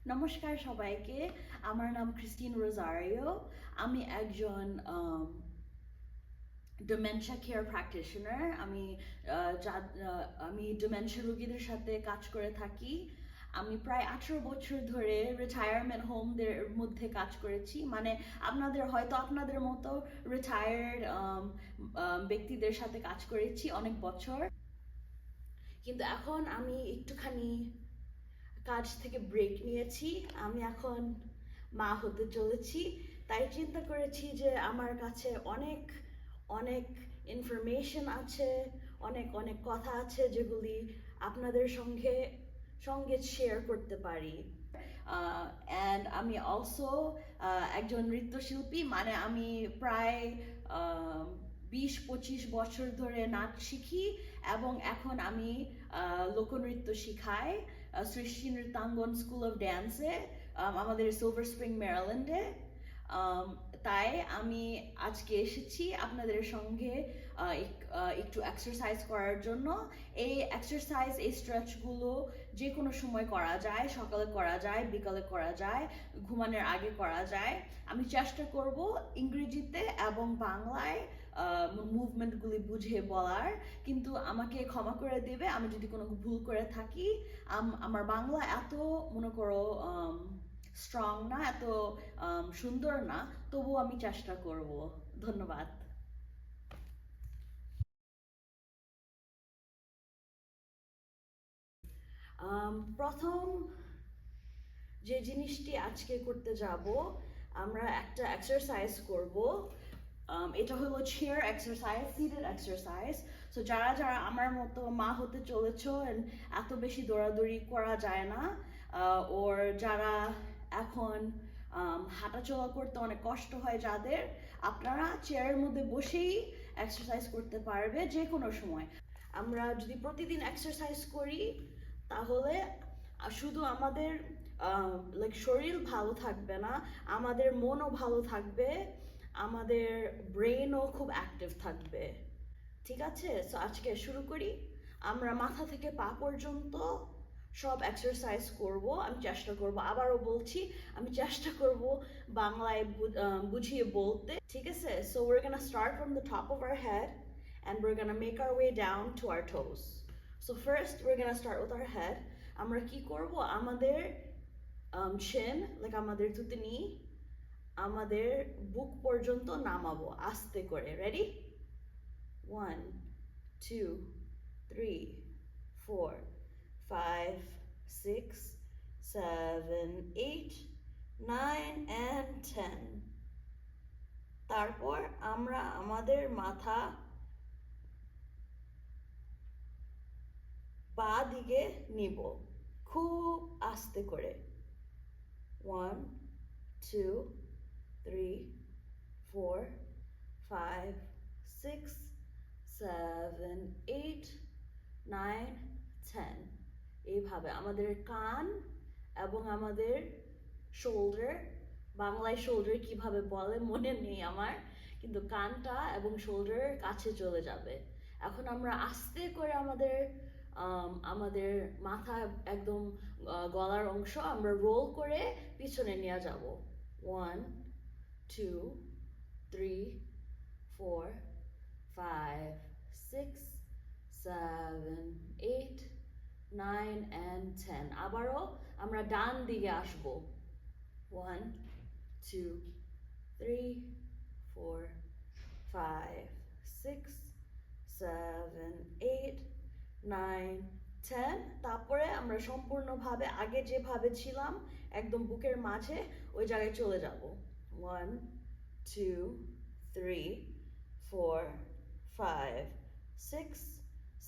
নমস্কার সবাইকে। আমার নাম ক্রিস্টিন রোজারিও। আমি একজন ডিমেনশিয়া কেয়ার প্র্যাকটিশনার। আমি ডিমেনশিয়া রোগীদের সাথে কাজ করে থাকি। আমি প্রায় 18 বছর ধরে রিটায়ারমেন্ট হোমদের মধ্যে কাজ করেছি। মানে আপনাদের মতো রিটায়ার্ড ব্যক্তিদের সাথে কাজ করেছি অনেক বছর। কিন্তু এখন আমি একটুখানি কাজ থেকে ব্রেক নিয়েছি। আমি এখন মা হতে চলেছি, তাই চিন্তা করেছি যে আমার কাছে অনেক অনেক ইনফরমেশন আছে, অনেক অনেক কথা আছে যেগুলি আপনাদের সঙ্গে শেয়ার করতে পারি। অ্যান্ড আমি অলসো একজন নৃত্যশিল্পী। মানে আমি প্রায় 20-25 বছর ধরে নাচ শিখি এবং এখন আমি লোকনৃত্য শিখাই সৃষ্টি নৃত্যাঙ্গন স্কুল অফ ড্যান্সে, আমাদের সিলভার স্প্রিং মেরিল্যান্ডে। তাই আমি আজকে এসেছি আপনাদের সঙ্গে একটু এক্সারসাইজ করার জন্য। এই স্ট্রেচগুলো যে কোনো সময় করা যায়, সকালে করা যায়, বিকালে করা যায়, ঘুমানোর আগে করা যায়। আমি চেষ্টা করব ইংরেজিতে এবং বাংলায় মুভমেন্টগুলি বুঝিয়ে বলার, কিন্তু আমাকে ক্ষমা করে দেবে আমি যদি কোনো ভুল করে থাকি। আমার বাংলা এত মনে করো স্ট্রং না, এত সুন্দর না, তবুও আমি চেষ্টা করব। ধন্যবাদ। প্রথম যে জিনিসটি আজকে করতে যাব, আমরা একটা এক্সারসাইজ করব। এটা হলো chair exercise, seated exercise. So যারা যারা আমার মতো মা হতে চলেছ, এত বেশি দৌড়াদৌড়ি করা যায় না, ওর যারা এখন হাঁটাচলা করতে অনেক কষ্ট হয় যাদের, আপনারা চেয়ারের মধ্যে বসেই এক্সারসাইজ করতে পারবে যে কোনো সময়। আমরা যদি প্রতিদিন এক্সারসাইজ করি তাহলে শুধু আমাদের লাইক শরীর ভালো থাকবে না, আমাদের মনও ভালো থাকবে, আমাদের ব্রেনও খুব অ্যাক্টিভ থাকবে। ঠিক আছে, সো আজকে শুরু করি। আমরা মাথা থেকে পা পর্যন্ত সব এক্সারসাইজ করব। আমি চেষ্টা করব, আবারও বলছি, আমি চেষ্টা করব বাংলায় বুঝিয়ে বলতে। ঠিক আছে, so we're gonna start from the top of our head and we're gonna make our way down to our toes. So first we're gonna start with our head. আমরা কি করব, আমাদের chin, like আমাদের থুতনি আমাদের বুক পর্যন্ত নামাবো আস্তে করে। রেডি? 1 2 3 4 5 6 7 8 9 and 10। তারপর আমরা আমাদের মাথা বা দিকে নিব খুব আস্তে করে। 1 2 3 4 5 6 7 8 9 10। এইভাবে আমাদের কান এবং আমাদের শোল্ডার, বাংলায় শোল্ডার কিভাবে বলে মনে নেই আমার, কিন্তু কানটা এবং শোল্ডার কাছে চলে যাবে। এখন আমরা আস্তে করে আমাদের মাথা একদম গলার অংশ আমরা রোল করে পিছনে নিয়ে যাব। 1 2 3 4 5 6 7 8 9 and 10। আবারও আমরা ডান দিকে আসব। 1 2 3 4 5 6 7 8 9 10। তারপরে আমরা সম্পূর্ণভাবে আগে যেভাবে ছিলাম একদম বুকের মাঝে ওই জায়গায় চলে যাব। 1 2 3 4 5 6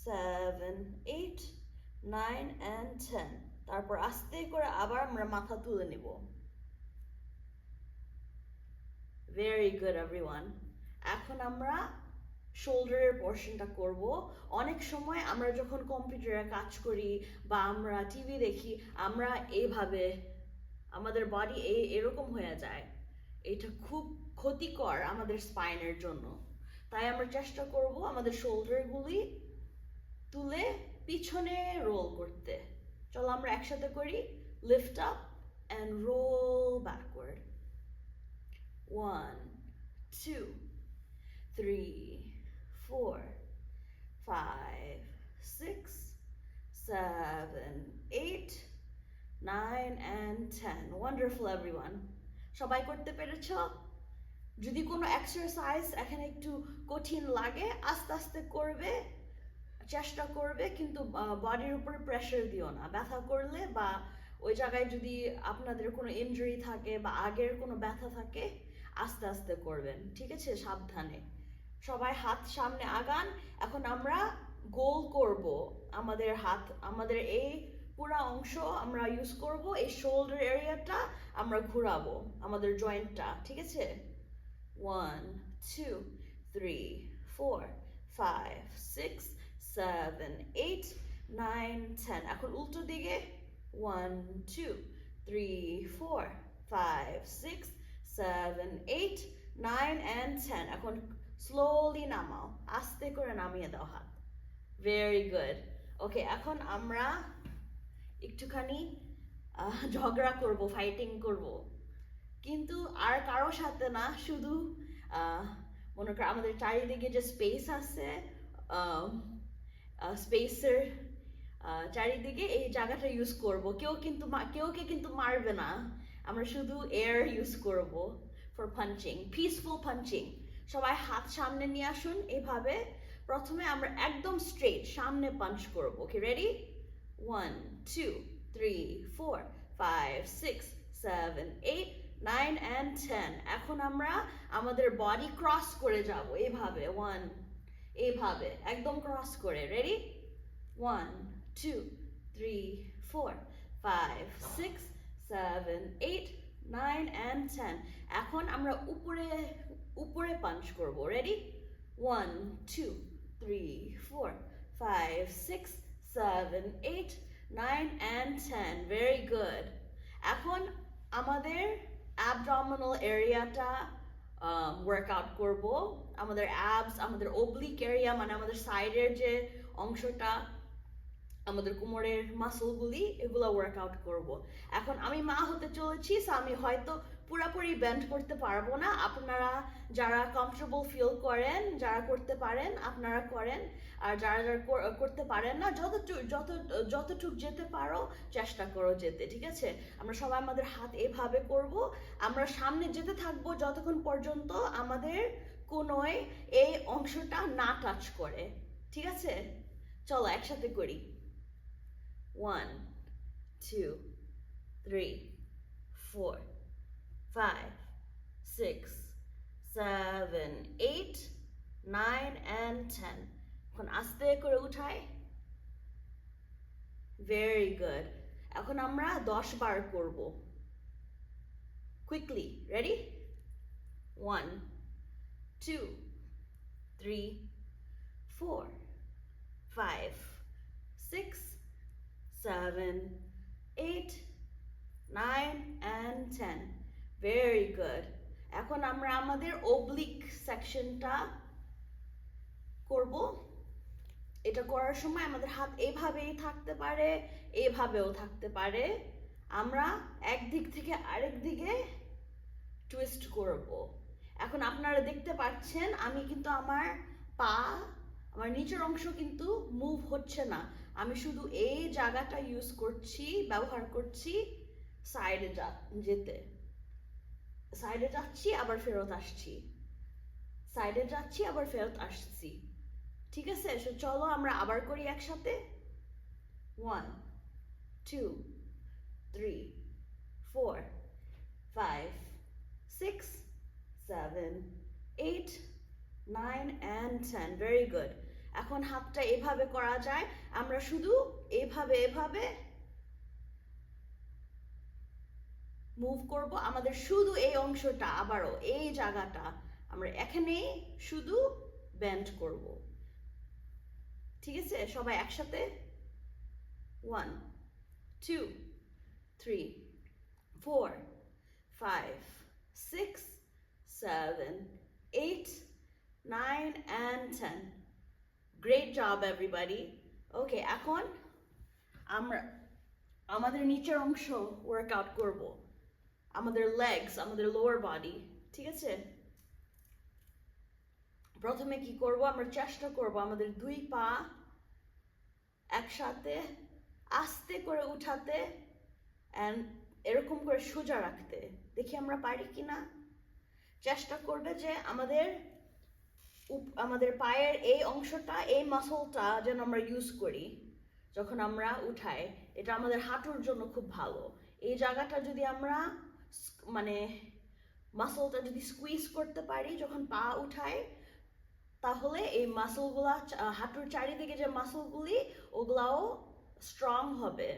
7 8 9 and 10। তারপর আস্তে করে আবার আমরা মাথা তুলে নিব। Very good everyone. এখন আমরা শোল্ডারের পোর্শনটা করব। অনেক সময় আমরা যখন কম্পিউটারে কাজ করি বা আমরা টিভি দেখি, আমরা এইভাবে আমাদের বডি এরকম হয়ে যায়। এটা খুব ক্ষতিকর আমাদের স্পাইনের জন্য। তাই আমরা চেষ্টা করব আমাদের শোল্ডারগুলি তুলে পিছনে রোল করতে। চলো আমরা একসাথে করি। Lift up and roll backward. 1, 2, 3, 4, 5, 6, 7, 8, 9 and 10. Wonderful everyone. সবাই করতে পেরেছো? যদি কোনো এক্সারসাইজ এখানে একটু কঠিন লাগে আস্তে আস্তে করবে, চেষ্টা করবে, কিন্তু বডির উপরে প্রেশার দিও না। ব্যথা করলে বা ওই জায়গায় যদি আপনাদের কোনো ইনজুরি থাকে বা আগের কোনো ব্যথা থাকে আস্তে আস্তে করবেন, ঠিক আছে? সাবধানে। সবাই হাত সামনে আগান। এখন আমরা গোল করব আমাদের হাত, আমাদের এই পুরো অংশ আমরা ইউজ করব, এই শোল্ডার এরিয়াটা আমরা ঘোরাবো আমাদের জয়েন্টটা, ঠিক আছে? 1, 2, 3, 4, 5, 6, 7, 8, 9, 10. এখন উল্টো দিকে 1, 2, 3, 4, 5, 6, 7, 8, 9 and 10. এখন স্লোলি নামাও, আস্তে করে নামিয়ে দাও হাত। Very good. ওকে, এখন আমরা একটুখানি ঝগড়া করব, ফাইটিং করব, কিন্তু আর কারো সাথে না, শুধু মনে করো আমাদের চারিদিকে যে স্পেস আছে, স্পেসের চারিদিকে এই জায়গাটা ইউজ করব। কেউকে কিন্তু মারবে না, আমরা শুধু এয়ার ইউজ করব ফর পাঞ্চিং, পিসফুল পাঞ্চিং। সবাই হাত সামনে নিয়ে আসুন এভাবে। প্রথমে আমরা একদম স্ট্রেট সামনে পাঞ্চ করব। ওকে, রেডি? 1, 2, 3, 4, 5, 6, 7, 8, 9 and 10. এখন আমরা আমাদের বডি ক্রস করে যাব এভাবে। 1, এইভাবে একদম ক্রস করে। রেডি? 1, 2, 3, 4, 5, 6, 7, 8, 9 and 10. এখন আমরা উপরে পাঞ্চ করব। রেডি? 1, 2, 3, 4, 5, 6, 7, 8, 9 and 10. Very good. এখন আমাদের abdominal এরিয়াটা ওয়ার্কআউট করব। আমাদের অ্যাবস, আমাদের ওবলিক এরিয়া, মানে আমাদের সাইডের যে অংশটা, আমাদের কোমরের মাসলগুলি, এগুলো ওয়ার্কআউট করব। এখন আমি মা হতে চলেছি, সো আমি হয়তো পুরোপুরি বেন্ড করতে পারবো না। আপনারা যারা কমফোর্টেবল ফিল করেন, যারা করতে পারেন আপনারা করেন, আর যারা করতে পারেন না, যতটুক যেতে পারো চেষ্টা করো যেতে, ঠিক আছে? আমরা সবাই আমাদের হাত এভাবে করব। আমরা সামনে যেতে থাকবো যতক্ষণ পর্যন্ত আমাদের কোনোই এই অংশটা না টাচ করে, ঠিক আছে? চলো একসাথে করি। 1, 2, 3, 4, 5, 6, 7, 8, 9 and 10. এখন আস্তে করে উঠাই। Very good. এখন আমরা 10 বার করব। Quickly, ready? 1, 2, 3, 4, 5, 6, 7, 8, 9 and 10. Very good. এখন আমরা আমাদের ওবলিক সেকশনটা করব। এটা করার সময় আমাদের হাত এইভাবেই থাকতে পারে, এইভাবেও থাকতে পারে। আমরা একদিক থেকে আরেক দিকে টুইস্ট করব। এখন আপনারা দেখতে পাচ্ছেন আমি কিন্তু আমার পা, আমার নিচের অংশ কিন্তু মুভ হচ্ছে না। আমি শুধু এই জায়গাটা ইউজ করছি, ব্যবহার করছি সাইডে যেতে। সাইডে যাচ্ছি আবার ফেরত আসছি, সাইডে যাচ্ছি আবার ফেরত আসছি, ঠিক আছে? চলো আমরা আবার করি একসাথে। 1, 2, 3, 4, 5, 6, 7, 8, 9 and 10. Very good. এখন হাতটা এভাবে করা যায়। আমরা শুধু এভাবে মুভ করব। আমাদের শুধু এই অংশটা, আবারও এই জায়গাটা আমরা এখানে শুধু বেন্ড করব, ঠিক আছে? সবাই একসাথে। 1, 2, 3, 4, 5, 6, 7, 8, 9 and 10. Great job everybody. Okay, এখন আমরা আমাদের নিচের অংশ ওয়ার্কআউট করব। আমাদের লেগস, আমাদের লোয়ার বডি, ঠিক আছে? প্রথমে কি করব, আমরা চেষ্টা করব আমাদের দুই পা একসাথে আস্তে করে উঠাতে এন্ড এরকম করে সোজা রাখতে। দেখি আমরা পারি কিনা। চেষ্টা করবে যে আমাদের পায়ের এই অংশটা, এই মাসলটা যেন আমরা ইউজ করি যখন আমরা উঠাই। এটা আমাদের হাঁটুর জন্য খুব ভালো। এই জায়গাটা যদি আমরা মানে মাসলটা যদি স্কুইজ করতে পারি যখন পা উঠাই, তাহলে এই মাসলগুলা, হাঁটুর চারিদিকে যে মাসলগুলি, ওগুলাও স্ট্রং হবে।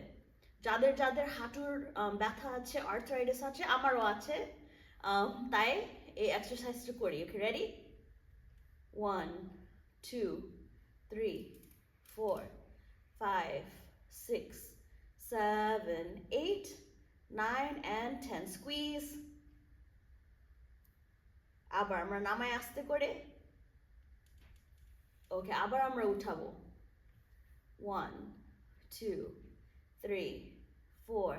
যাদের যাদের হাঁটুর ব্যথা আছে, আর্থ্রাইটিস আছে, আমারও আছে, তাই এই এক্সারসাইজটা করি। ওকে, রেডি? 1 2 3 4 5 6 7 8 9 and 10 squeeze. আবার আমরা নামাই আস্তে করে। ওকে, আবার আমরা উঠাবো। 1 2 3 4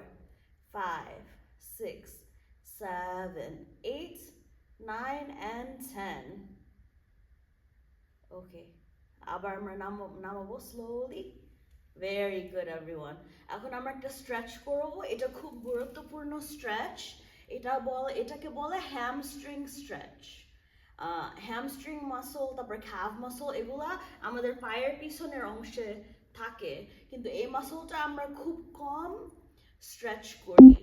5 6 7 8 9 and 10 ওকে, আবার আমরা নামাবো স্লোলি। Very good everyone. এখন আমরা একটা স্ট্রেচ করব। এটা খুব গুরুত্বপূর্ণ স্ট্রেচ। এটাকে বলে হ্যামস্ট্রিং স্ট্রেচ। হ্যামস্ট্রিং মাসল, তারপর ক্যাভ মাসল, এগুলা আমাদের পায়ের পিছনের অংশে থাকে, কিন্তু এই মাসলটা আমরা খুব কম স্ট্রেচ করি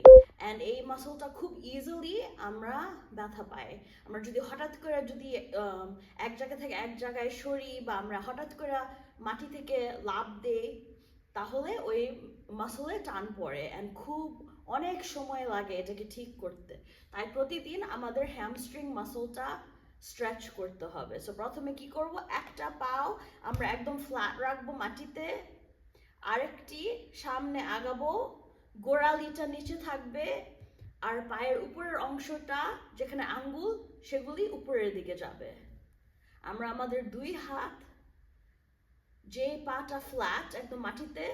এন্ড এই মাসলটা খুব ইজিলি আমরা ব্যথা পাই। আমরা যদি হঠাৎ করে এক জায়গা থেকে এক জায়গায় সরি, বা আমরা হঠাৎ করে মাটি থেকে লাফ দেই, তাহলে ওই মাসলে টান পড়ে এন্ড খুব অনেক সময় লাগে এটাকে ঠিক করতে। তাই প্রতিদিন আমাদের হ্যামস্ট্রিং মাসলটা স্ট্রেচ করতে হবে। সো প্রথমে কি করব, একটা পাও আমরা একদম ফ্ল্যাট রাখবো মাটিতে, আরেকটি সামনে আগাবো, গোড়ালিটা নিচে থাকবে, আর পায়ের উপরের অংশটা যেখানে আঙ্গুল, সেগুলি উপরের দিকে যাবে। আমরা আমাদের দুই হাত, যে পাটা ফ্ল্যাট একদম মাটিতে,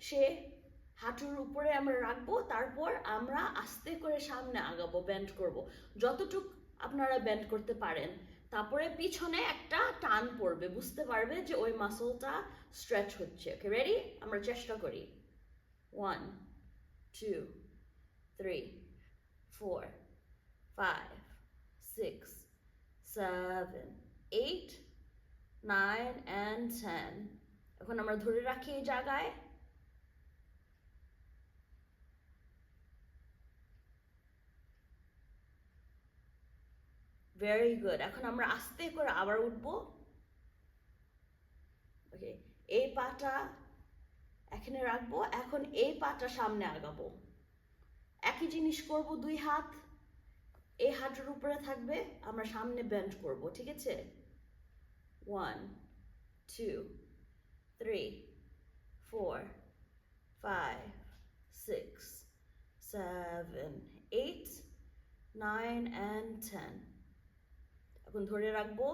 সে হাঁটুর উপরে আমরা রাখবো। তারপর আমরা আস্তে করে সামনে আগাবো, বেন্ড করব যতটুকু আপনারা বেন্ড করতে পারেন। তারপরে পিছনে একটা টান পড়বে, বুঝতে পারবে যে ওই মাসলটা স্ট্রেচ হচ্ছে। ওকে, রেডি? আমরা চেষ্টা করি। 1 2 3 4 5 6 7 8 9 and 10 এখন আমরা ধরে রাখি এই জায়গায়। Very good. এখন আমরা আস্তে করে আবার উঠবো। ওকে, এই পাটা এখানে রাখবো, এখন এই পাটা সামনে আগাবো। একই জিনিস করব, দুই হাত এই হাঁটুর উপরে থাকবে, আমরা সামনে বেন্ড করব, ঠিক আছে? 1 2 3 4 5 6 7 8 9 and 10 এখন ধরে রাখবো।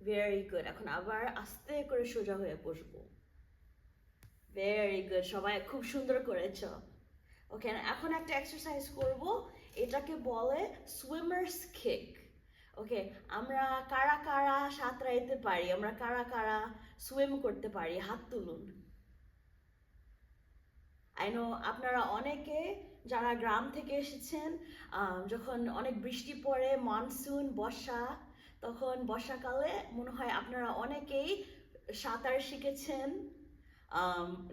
Very good. এখন আবার আস্তে করে সোজা হয়ে বসবো। ভেরি গুড, সবাই খুব সুন্দর করেছো। ওকে, এখন একটা এক্সারসাইজ করব, এটাকে বলে সুইমার্স কিক। ওকে, আমরা কারা কারা সাঁতরাইতে পারি, আমরা কারা কারা সুইম করতে পারি, হাত তুলুন। আই নো আপনারা অনেকে যারা গ্রাম থেকে এসেছেন, যখন অনেক বৃষ্টি পড়ে, মনসুন, বর্ষা, তখন বর্ষাকালে মনে হয় আপনারা অনেকেই সাঁতার শিখেছেন,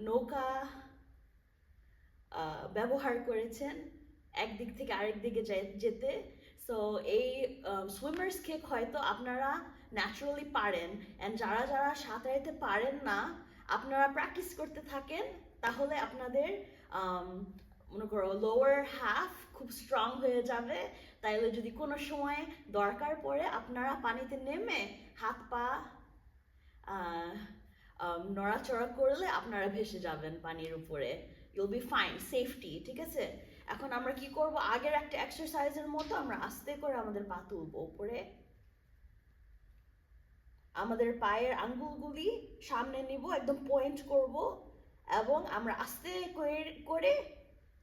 নৌকা ব্যবহার করেছেন একদিক থেকে আরেক দিকে যেতে। সো এই সুইমার্স কিক হয়তো আপনারা ন্যাচারালি পারেন, অ্যান্ড যারা যারা সাঁতারাইতে পারেন না, আপনারা প্র্যাকটিস করতে থাকেন, তাহলে আপনাদের মনে করো লোয়ার হাফ খুব স্ট্রং হয়ে যাবে। তাইলে যদি কোনো সময় দরকার পড়ে, আপনারা পানিতে নেমে হাত পা নড়াচড়া করলে আপনারা ভেসে যাবেন পানির উপরে। ইউল বি ফাইন, সেফটি, ঠিক আছে? এখন আমরা কি করব, আগের একটা এক্সারসাইজের মতো আমরা আস্তে করে আমাদের পা তুলবো উপরে। আমাদের পায়ের আঙ্গুলগুলি সামনে নিব, একদম পয়েন্ট করব এবং আমরা আস্তে করে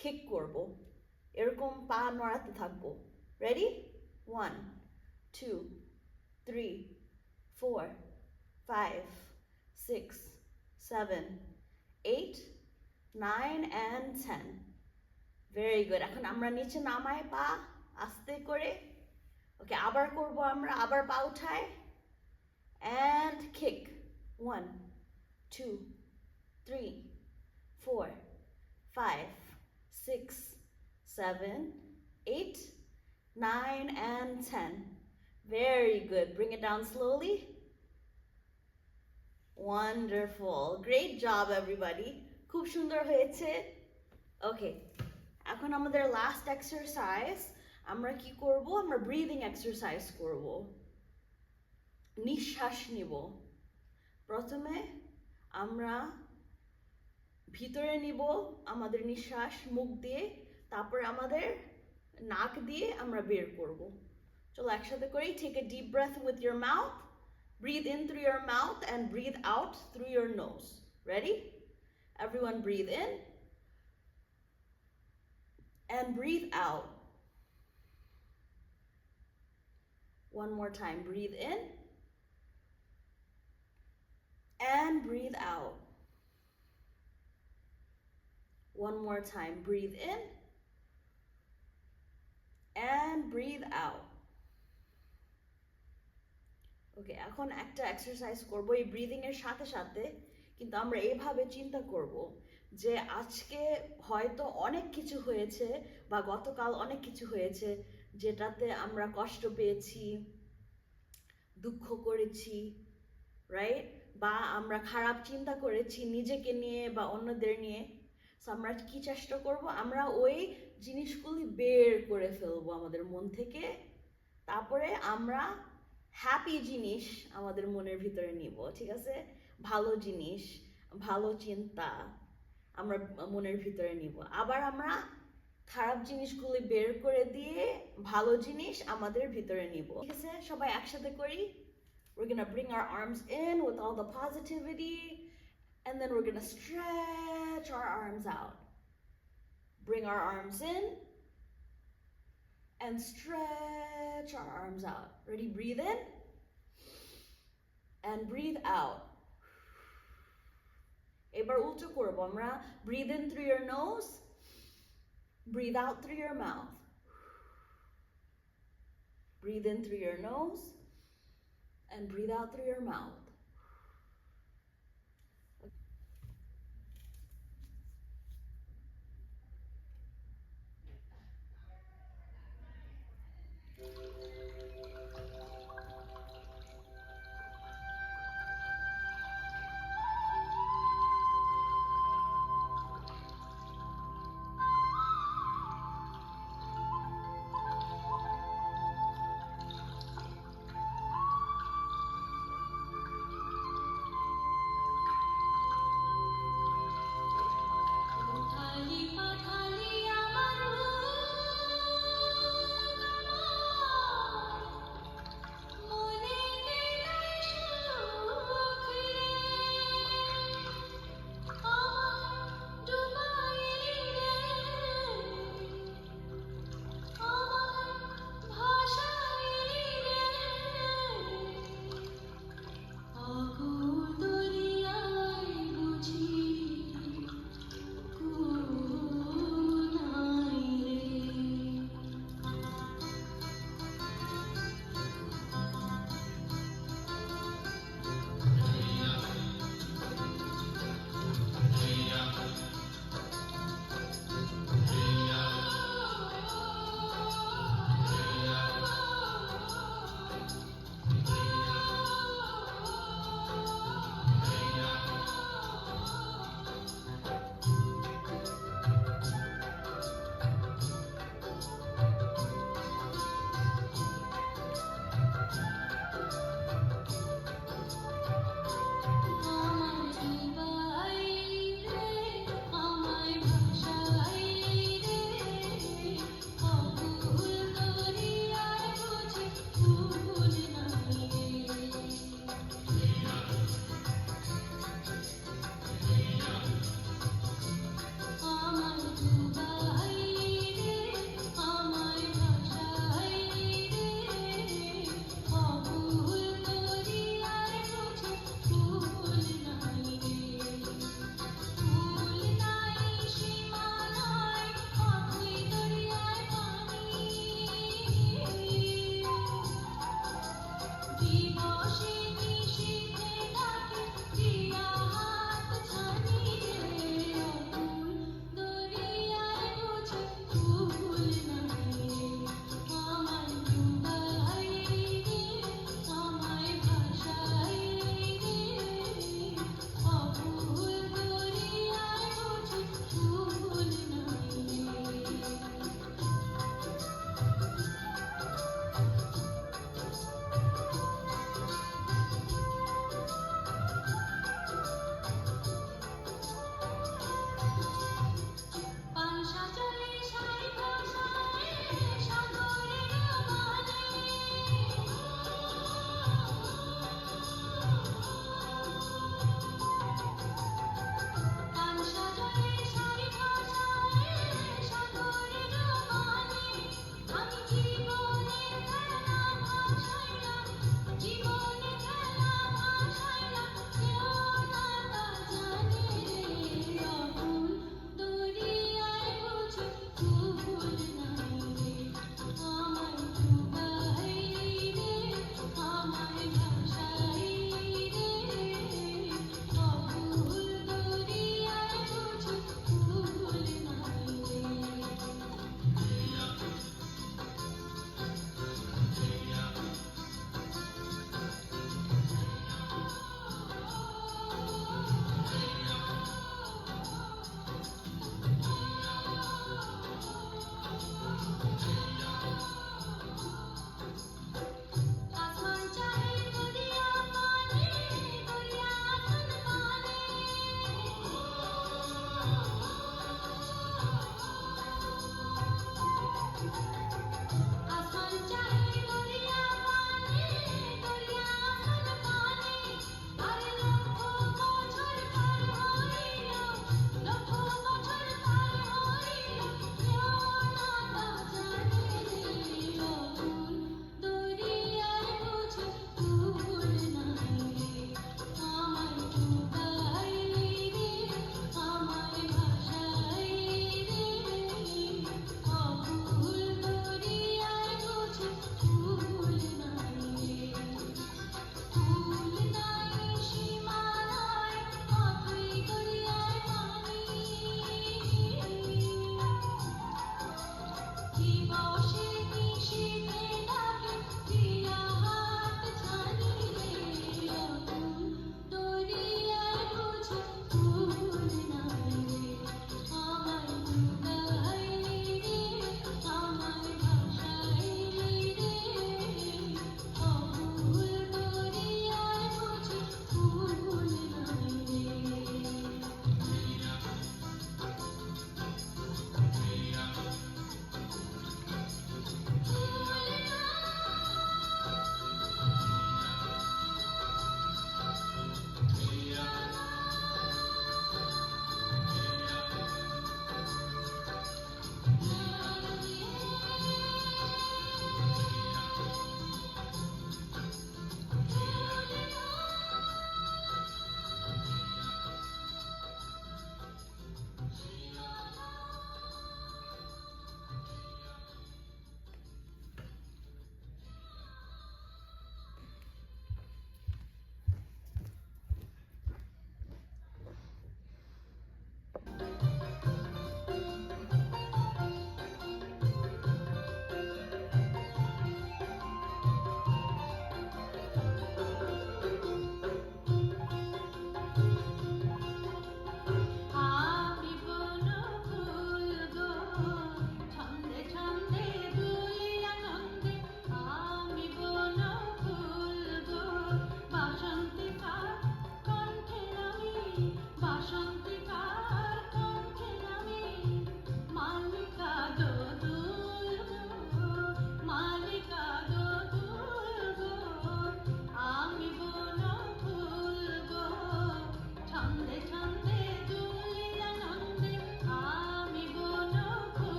কিক করব। এরকম পা নড়াতে থাকবো। রেডি? 1 2 3 4 5 6 7 8 9 and 10. Very good. এখন আমরা নিচে নামাই পা আস্তে করে। ওকে, আবার করব আমরা, আবার পা উঠাই and kick. 1 2 3 4 5 6 7 8 9 and 10. Very good. Bring it down slowly. Wonderful. Great job, everybody. খুব সুন্দর হয়েছে। ওকে, এখন আমাদের লাস্ট এক্সারসাইজ আমরা কি করব? আমরা ব্রিদিং এক্সারসাইজ করব। নিঃশ্বাস নিব। প্রথমে আমরা ভিতরে নিব আমাদের নিঃশ্বাস মুখ দিয়ে, তারপরে আমাদের নাক দিয়ে আমরা বের করব। চলো একসাথে করি। Take a deep breath with your mouth. Breathe in through your mouth and breathe out through your nose. Ready? Everyone breathe in and breathe out. One more time. Breathe in and breathe out. One more time. Breathe in and breathe out. ওকে, এখন একটা exercise করব এই breathing এর সাথে সাথে, কিন্তু আমরা এইভাবে চিন্তা করব যে আজকে হয়তো অনেক কিছু হয়েছে বা গতকাল অনেক কিছু হয়েছে যেটাতে আমরা কষ্ট পেয়েছি, দুঃখ করেছি, রাইট? বা আমরা খারাপ চিন্তা করেছি নিজেকে নিয়ে বা অন্যদের নিয়ে। সো আমরা কি চেষ্টা করব? আমরা ওই জিনিসগুলি বের করে ফেলবো আমাদের মন থেকে, তারপরে আমরা হ্যাপি জিনিস আমাদের মনের ভিতরে নিব। ঠিক আছে? ভালো জিনিস, ভালো চিন্তা আমরা মনের ভিতরে নিব। আবার আমরা খারাপ জিনিসগুলি বের করে দিয়ে ভালো জিনিস আমাদের ভিতরে নিব। ঠিক আছে? সবাই একসাথে করি। We're gonna bring our arms in with all the positivity, and then we're gonna stretch our arms out. Bring our arms in and stretch our arms out. Ready? Breathe in and breathe out. এবার উল্টো করব আমরা। Breathe in through your nose, breathe out through your mouth. Breathe in through your nose and breathe out through your mouth.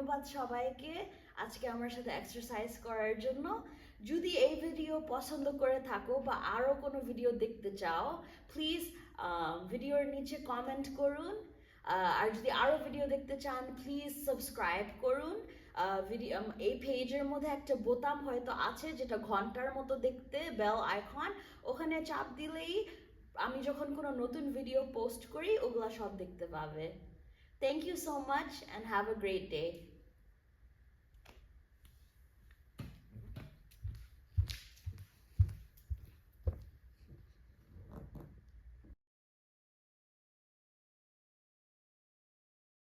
ধন্যবাদ সবাইকে আজকে আমার সাথে exercise করার জন্য। যদি এই ভিডিও পছন্দ করে থাকো বা আরও কোনো ভিডিও দেখতে চাও, প্লিজ ভিডিওর নিচে কমেন্ট করুন। আর যদি আরও ভিডিও দেখতে চান প্লিজ সাবস্ক্রাইব করুন। এই পেজের মধ্যে একটা বোতাম হয়তো আছে যেটা ঘন্টার মতো দেখতে, বেল আইকন, ওখানে চাপ দিলেই আমি যখন কোনো নতুন ভিডিও পোস্ট করি ওগুলা সব দেখতে পাবে। Thank you so much and have a great day.